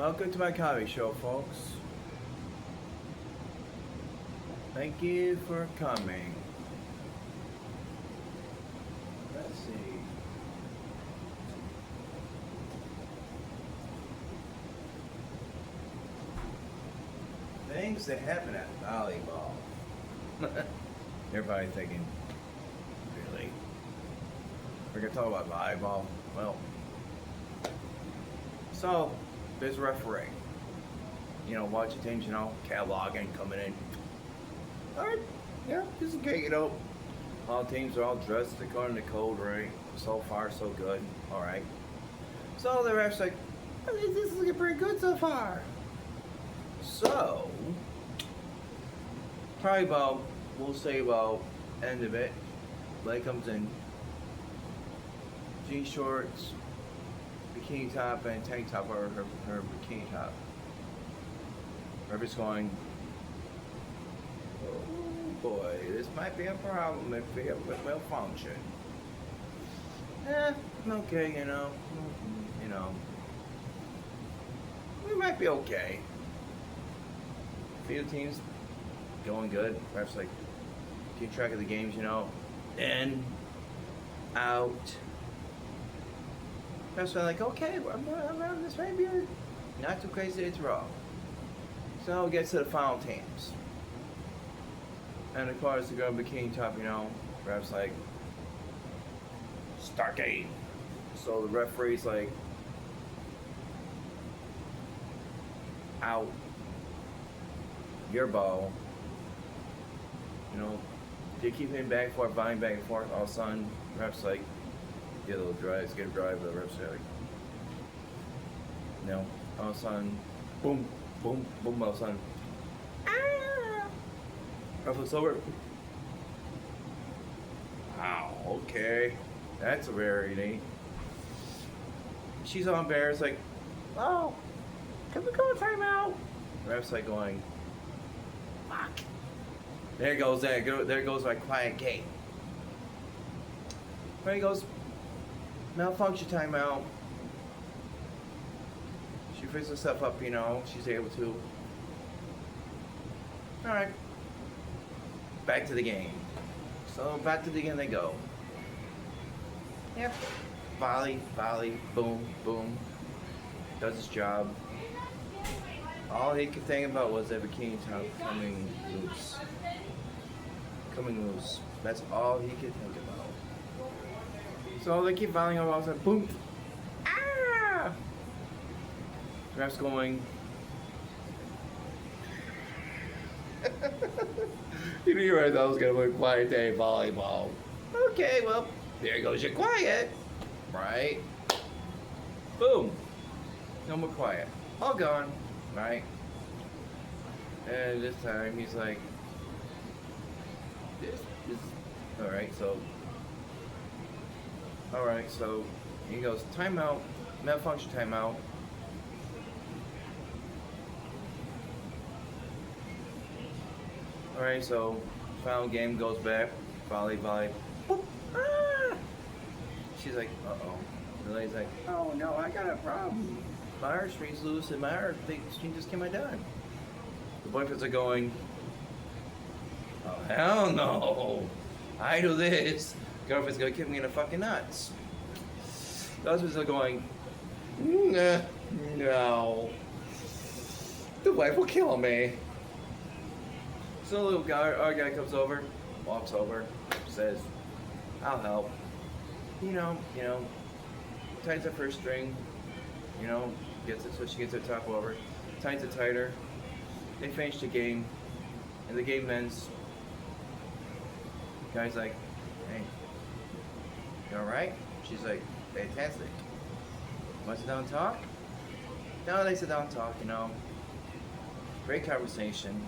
Welcome to my comedy show, folks. Thank you for coming. Let's see. Things that happen at volleyball. You're probably thinking, really? We're gonna talk about volleyball? Well, so there's a referee. Watching teams, cataloging, coming in. Alright, yeah, this is great, all teams are all dressed according to code, right? So far, so good. Alright. So the ref's like, this is looking pretty good so far. So, probably we'll say about end of it. Blake comes in, jean shorts, bikini top, and tank top, or her bikini top. Rubber's going, oh boy, this might be a problem if we have a malfunction. Okay, we might be okay. Field teams going good. Perhaps like keep track of the games, in, out. Perhaps I'm like, okay, I'm around this maybe not too crazy to throw. So it gets to the final teams. And of course the girl in bikini top, perhaps like start game. So the referee's like out your ball. They keep hitting back and forth, vying back and forth. All of a sudden, perhaps like get a little drive, get a drive, the ref's like, all of a sudden, boom, boom, boom, all of a sudden, ref looks over. Wow, okay, that's a rarity. She's all embarrassed, like, oh, can we go timeout? The ref's like going, fuck. There goes my quiet game. There he goes, malfunction timeout. She frees herself up, she's able to. Alright. Back to the game. So back to the game they go. Yep. Volley, boom, boom. Does his job. All he could think about was that bikini top coming loose. Coming loose. That's all he could think about. So they keep volleying over, all of a sudden, boom! Ah! Ref's going. You didn't realize I was gonna play quiet day volleyball. Okay, well, there goes your quiet. Right? Boom! No more quiet. All gone. Right? And this time he's like, this alright, so he goes, timeout, malfunction timeout. Alright, so final game goes back, volley, boop, ah! She's like, uh-oh. The lady's like, oh no, I got a problem. My arm string's loose and my arm string just came undone. The boyfriends are going, oh hell no, I do this. Girlfriend's gonna kick me in the fucking nuts. The husbands are going, nah, no. The wife will kill me. So the little guy, our guy comes over, walks over, says, I'll help. Tightens her first string, gets it so she gets her top over, tightens it tighter. They finish the game, and the game ends. Guy's like, hey, you alright? She's like, fantastic. Want to sit down and talk? No, they sit down and talk, Great conversation.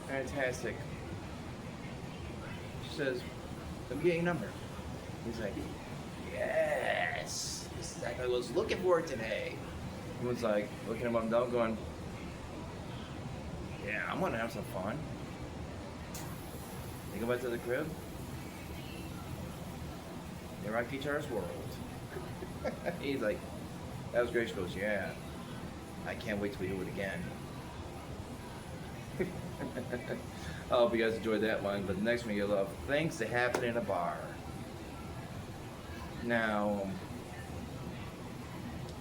Fantastic. She says, let me get your number. He's like, yes, this is exactly what I was looking for today. He was like, looking him up and down, going, yeah, I'm gonna have some fun. They go back to the crib. They rock each other's world. He's like, That was great. She goes, yeah. I can't wait till we do it again. I hope you guys enjoyed that one. But the next one you love, things that happen in a bar. Now,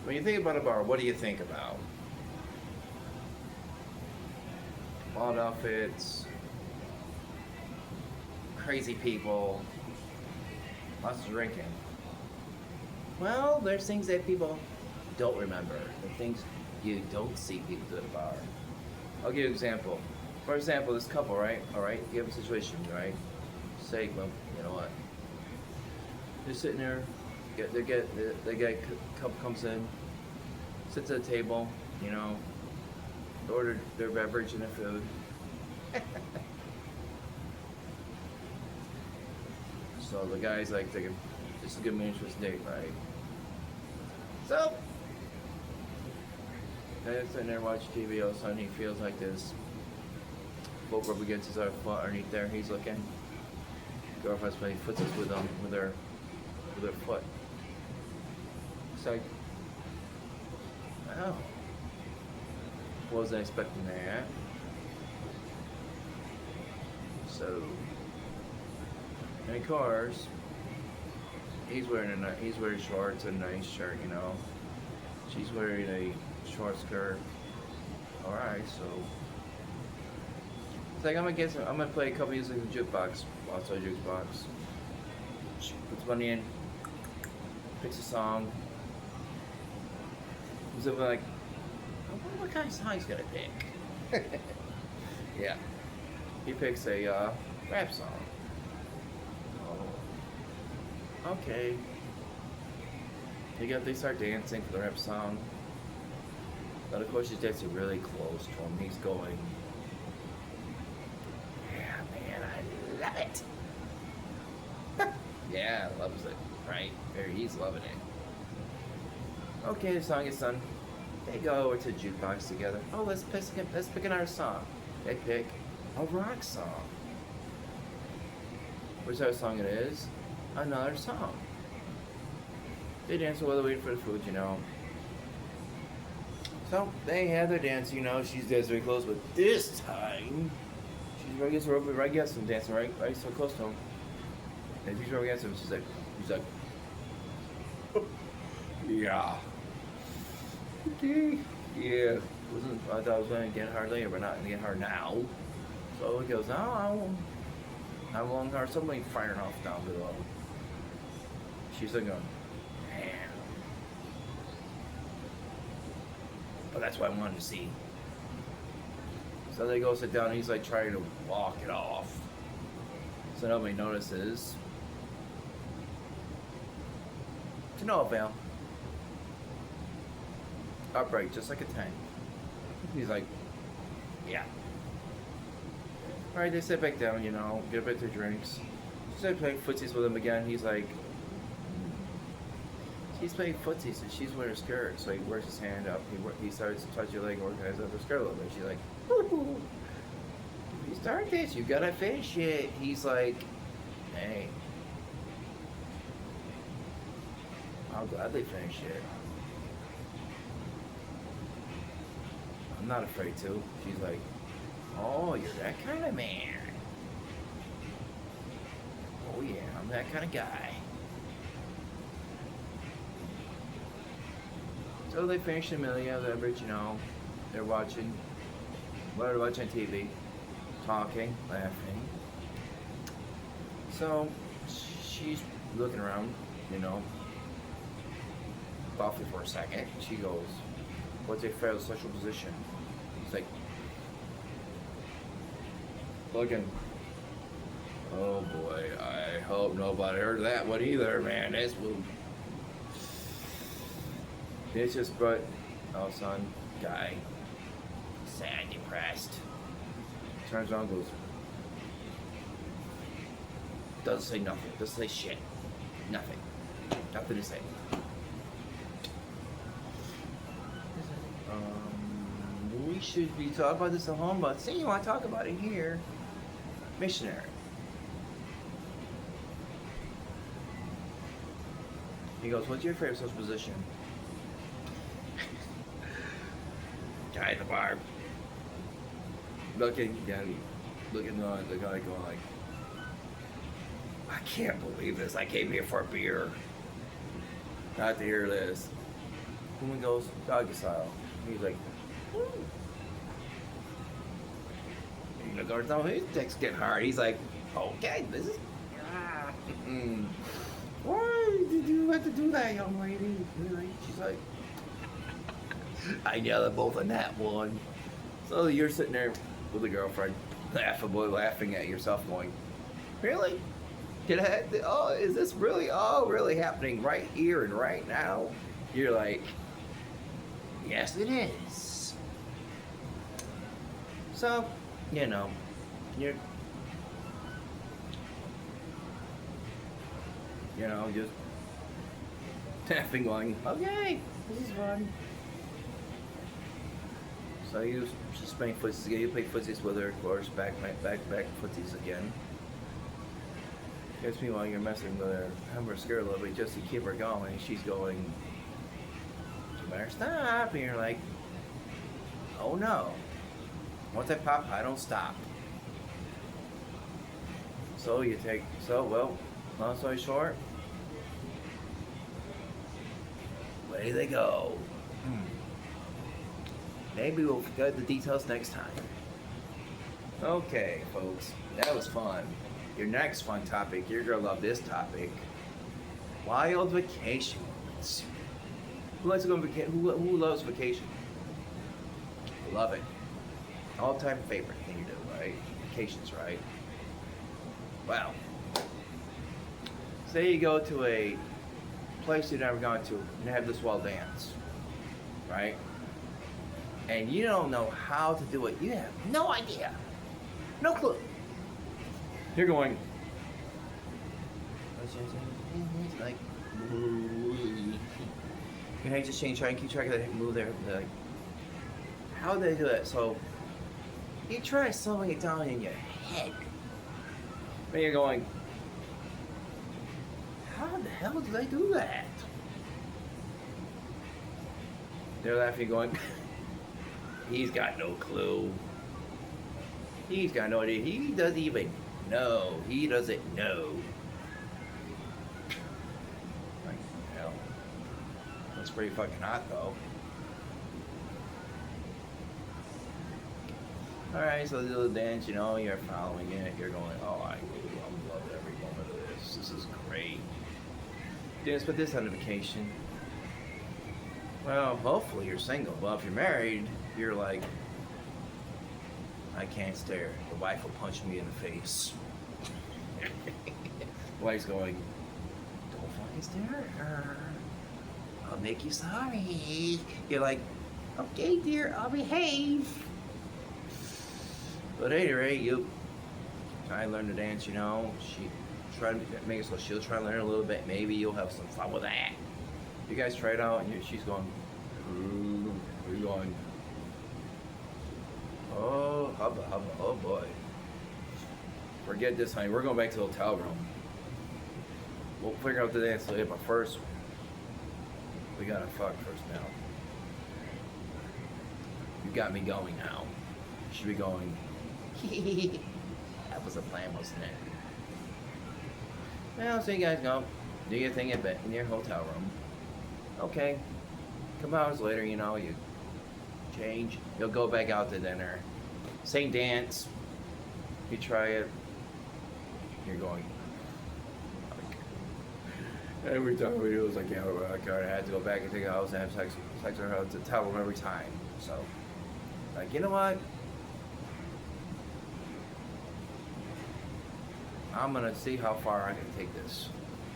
when you think about a bar, what do you think about? Wild outfits, crazy people, lots of drinking. Well, there's things that people don't remember. The things you don't see people do at a bar. I'll give you an example. For example, this couple, right? All right, you have a situation, right? Say, well, you know what? They're sitting there. The guy couple comes in, sits at the table. You know, ordered their beverage and their food. So the guy's like thinking, this is gonna be an interesting date, right? So, they're sitting there watching TV. All of a sudden, he feels like this boat rub against his other foot underneath there. He's looking. Girlfriend's playing footsies with him with her foot. It's like, oh, wasn't expecting that. So, and of course, he's wearing shorts and a nice shirt, you know. She's wearing a short skirt. All right, so it's like I'm gonna play a couple music in the jukebox, outside jukebox. She puts money in, picks a song. So like, I wonder what kind of song he's gonna pick. Yeah, he picks a rap song. Oh, okay. They start dancing for the rap song. But of course she's dancing really close to him. He's going, yeah, man, I love it. Yeah, loves it, right? He's loving it. Okay, the song is done. They go over to the jukebox together. Oh, let's pick another song. They pick a rock song. Which other song it is? Another song. They dance while they're waiting for the food, you know. So they have their dance, you know. She's dancing very close, but this time she's right against him, dancing right so close to him. And she's right against him. He's like, yeah, okay, yeah. I thought I was going to get hard later, but not going to get hard now. So he goes, oh, how long are somebody firing off down below? She's like going, man. But that's what I wanted to see. So they go sit down and he's like trying to walk it off. So nobody notices. To no avail. Upright, just like a tank. He's like, yeah. Alright, they sit back down, you know, get back their drinks. She's playing footsies with him again. He's like, he's playing footsies and she's wearing a skirt, so he works his hand up. He starts to touch your leg and organize up her skirt a little bit. She's like, ooh. You start this, you gotta finish it. He's like, hey, I'll gladly finish it. I'm not afraid to. She's like, oh, you're that kind of man. Oh yeah, I'm that kind of guy. So they finish the meal, yeah, the average, you know, they're watching TV, talking, laughing. So she's looking around, you know, thoughtfully for a second. She goes, what's your favorite sexual position? He's like, looking, oh boy, I hope nobody heard that one either, man. This will. It's just, but all of a sudden, guy, sad, depressed, turns around, goes, doesn't say nothing, doesn't say shit, nothing to say. We should be talking about this at home, but say you want to talk about it here. Missionary. He goes, what's your favorite social position? Guy at the bar. Looking again, looking on the guy going like, I can't believe this. I came here for a beer. Not to hear this. Woman goes, doggy style. He's like, woo. And the guard's no, his dick's getting hard. He's like, okay, this is. Why did you have to do that, young lady? She's like, I yelled at both on that one. So you're sitting there with a girlfriend, laughing at yourself, going, really? Is this really all really happening right here and right now? You're like, yes, it is. So, you're, just laughing, going, okay, this is fun. So she's playing footsies again. You play footsies with her, of course, back footsies again. Guess meanwhile you're messing with her, having her scared a little bit just to keep her going. She's going, you better stop. And you're like, oh no. Once I pop, I don't stop. So long story short, away they go. Maybe we'll get the details next time. Okay, folks, that was fun. Your next fun topic, you're gonna love this topic. Wild vacations. Who likes to go on vacation? Who loves vacation? Love it. All-time favorite thing you do, right? Vacations, right? Well, say you go to a place you've never gone to and have this wild dance, right? And you don't know how to do it. You have no idea. No clue. You're going, like, your hands just change, try and keep track of the move there. Like, how do they do that? So, you try slowing it down in your head. Then you're going, how the hell do they do that? They're laughing, going, he's got no clue. He's got no idea. He doesn't even know. He doesn't know. Like, hell. That's pretty fucking hot, though. Alright, so the little dance, you're following it. You're going, oh, I love every moment of this. This is great. Dance with this on a vacation. Well, hopefully you're single. Well, if you're married, you're like, I can't stare. The wife will punch me in the face. The wife's going, don't fucking stare at her. I'll make you sorry. You're like, okay, dear, I'll behave. But at any rate, you try and learn to dance, She try to make it so she'll try to learn a little bit. Maybe you'll have some fun with that. You guys try it out, and she's going, ooh, we're going, oh, hubba, hubba, oh boy. Forget this, honey. We're going back to the hotel room. We'll figure out the dance later, but first, we gotta fuck first now. You got me going now. You should be going, that was a plan, wasn't it? Well, so you guys go, do your thing in your hotel room. Okay. A couple hours later, you change. You'll go back out to dinner. Same dance. You try it. You're going. Every time we do, it was like, I had to go back and take a house and have sex with her at the hotel room every time. So, like, you know what? I'm gonna see how far I can take this.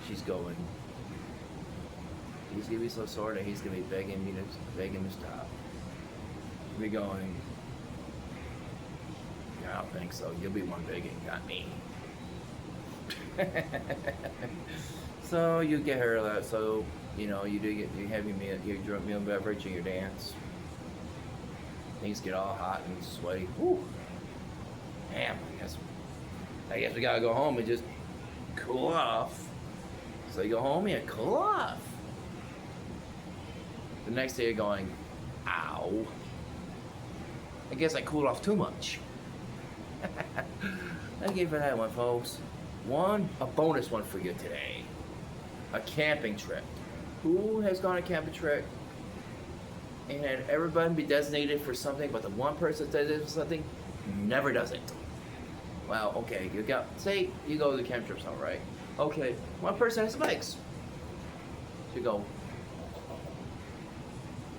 She's going. He's gonna be so sore that he's gonna be begging me to stop. We going. I don't think so. You'll be one begging, not me. So you get her that. So you have your meal, your drunk meal and beverage, and your dance. Things get all hot and sweaty. Whew. Damn. I guess we gotta go home and just cool off. So you go home and cool off. The next day you're going, ow. I guess I cooled off too much. Thank you for that one, folks. A bonus one for you today. A camping trip. Who has gone on a camping trip and had everybody be designated for something, but the one person that does something never does it? Well, okay, say you go to the camp trip, all right? Okay, one person has the bikes. So you go,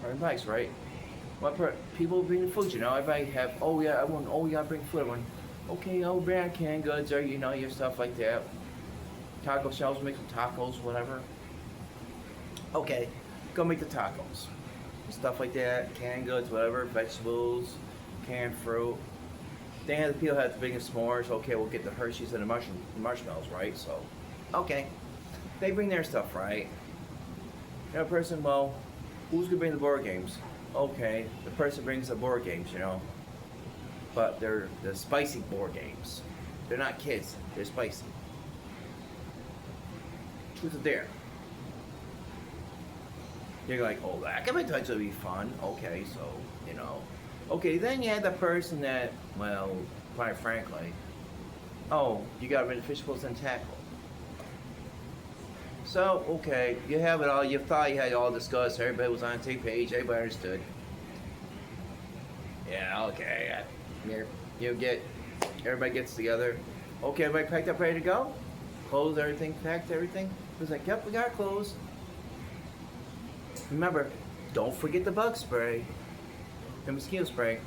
riding bikes, right? People bring the food, everybody have, oh yeah, you gotta bring food, everyone. Okay, bring canned goods or, your stuff like that. Taco shells, make some tacos, whatever. Okay, go make the tacos. Stuff like that, canned goods, whatever, vegetables, canned fruit. They have the people have the biggest s'mores. Okay, we'll get the Hershey's and the marshmallows, right? So, okay, they bring their stuff, right? The person, well, who's gonna bring the board games? Okay, the person brings the board games, but they're the spicy board games. They're not kids. They're spicy. Truth or dare. You're like, oh, that can be touch will be fun. Okay, so Okay, then you had the person that, well, quite frankly, oh, you got rid of fish bowls and tackle. So, okay, you have it all. You thought you had it all discussed. Everybody was on the same page. Everybody understood. Yeah, okay. Everybody gets together. Okay, everybody packed up, ready to go? Clothes, everything, packed everything. It was like, yep, we got clothes. Remember, don't forget the bug spray. The mosquito spray.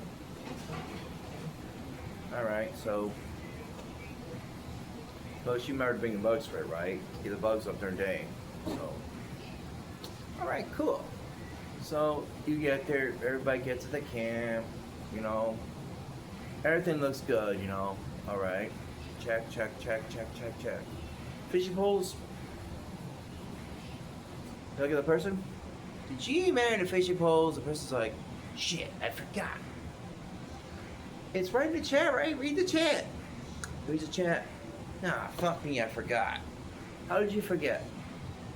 Alright, so you remember to bring the bug spray, right? Get the bugs up their day. So, alright, cool. So, you get there, everybody gets to the camp, everything looks good, alright. Check. Fishing poles. Look at the person. Did you marry the fishing poles? The person's like, shit, I forgot. It's right in the chat, right? Read the chat. Read the chat. Nah, fuck me, I forgot. How did you forget?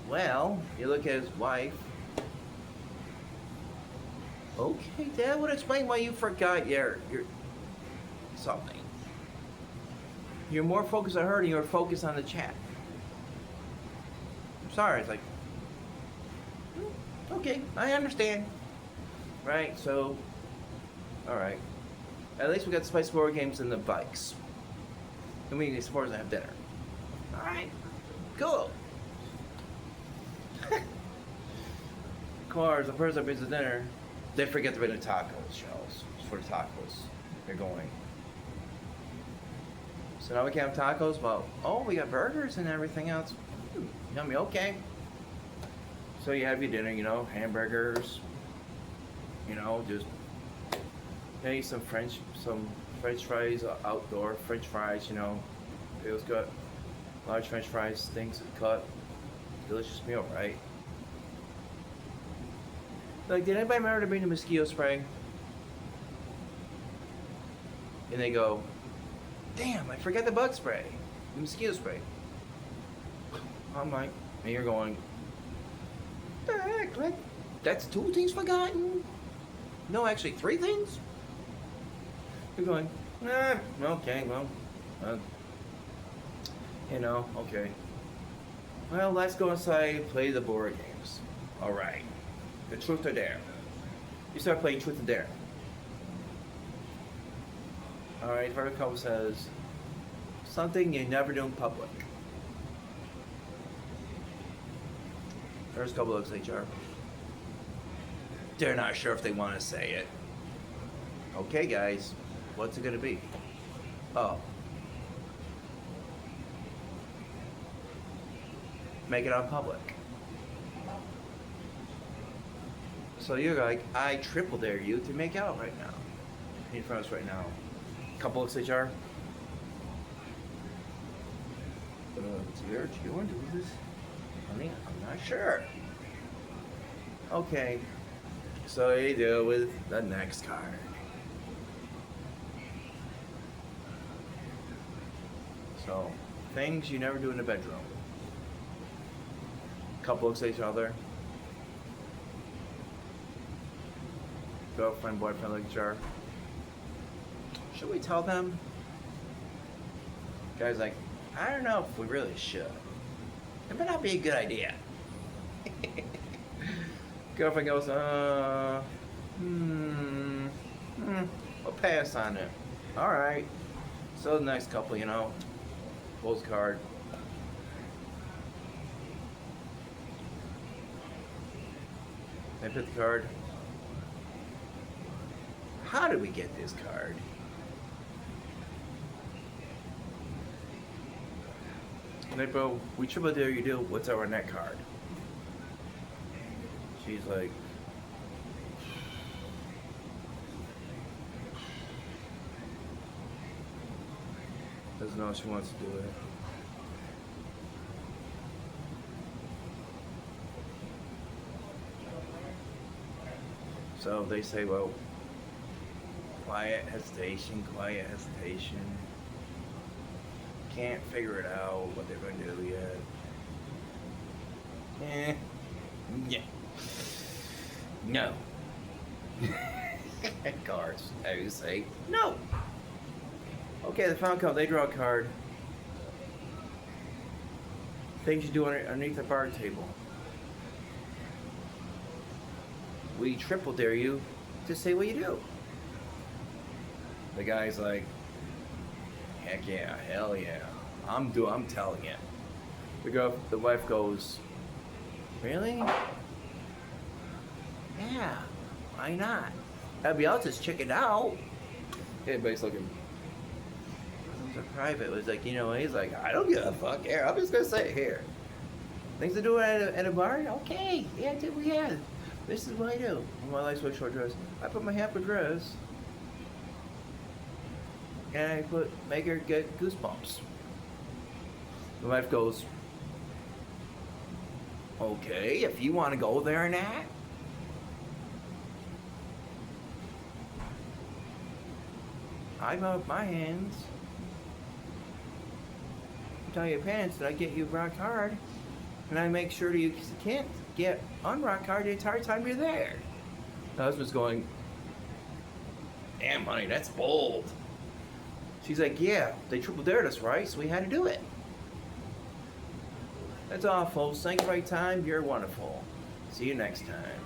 Well, you look at his wife. Okay, that would explain why you forgot your something. You're more focused on her than you're focused on the chat. I'm sorry, it's like, okay, I understand. Right, so, alright. At least we got the spice board games and the bikes. And we need s'mores and have dinner. Alright, cool. Of course, the person that brings the dinner, they forget to bring the taco shells for the tacos. They're going. So now we can have tacos. Well, we got burgers and everything else. Yummy, okay. So you have your dinner, hamburgers, just maybe some French fries, outdoor French fries, Feels good. Large French fries, things cut. Delicious meal, right? Like, did anybody remember to bring the mosquito spray? And they go, damn, I forgot the bug spray. The mosquito spray. I'm like, and you're going, the heck, like, that's 2 things forgotten? No, actually 3 things? You're going, okay, well, okay. Well, let's go inside and play the board games. Alright. The truth or dare. You start playing truth or dare. Alright, first couple says, something you never do in public. First couple looks HR. They're not sure if they want to say it. Okay, guys, what's it gonna be? Oh. Make it on public. So you're like, I triple dare you to make out right now. In front of us right now. Couple looks HR. Dear, do you want to do this? Honey, I'm not sure. Okay. So you deal with the next card. So, things you never do in the bedroom. Couple looks at each other. Girlfriend, boyfriend, look at each other. Should we tell them? Guy's like, I don't know if we really should. It might not be a good idea. Girlfriend goes, we'll pass on it. Alright. So the next couple, you know, pulls card. They put the card. How did we get this card? And they go, we triple dare you do, what's our net card? She's like, doesn't know if she wants to do it. So they say, well, quiet hesitation, quiet hesitation. Can't figure it out what they're going to do yet. Yeah. No. Cards. I would say no. Okay, the final card. They draw a card. Things you do underneath the bar table. We triple dare you to say what you do. The guy's like, heck yeah, hell yeah. I'm telling you. The wife goes, really? Yeah, why not? Everybody else is checking out. Everybody's looking. It was a private. It was like, you know, he's like, I don't give a fuck. Here, I'm just gonna say it here. Things to do at a bar? Okay, yeah, yeah. This is what I do. My life's wear short dress. I put my hand up a dress. And I make her get goosebumps. The wife goes, okay, if you want to go there and that. I put my hands. Tell your parents that I get you rock hard. And I make sure that you can't get unrock hard the entire time you're there. The husband's going, damn, honey, that's bold. She's like, yeah, they triple dared us, right? So we had to do it. That's all, folks. Thank you for your time. You're wonderful. See you next time.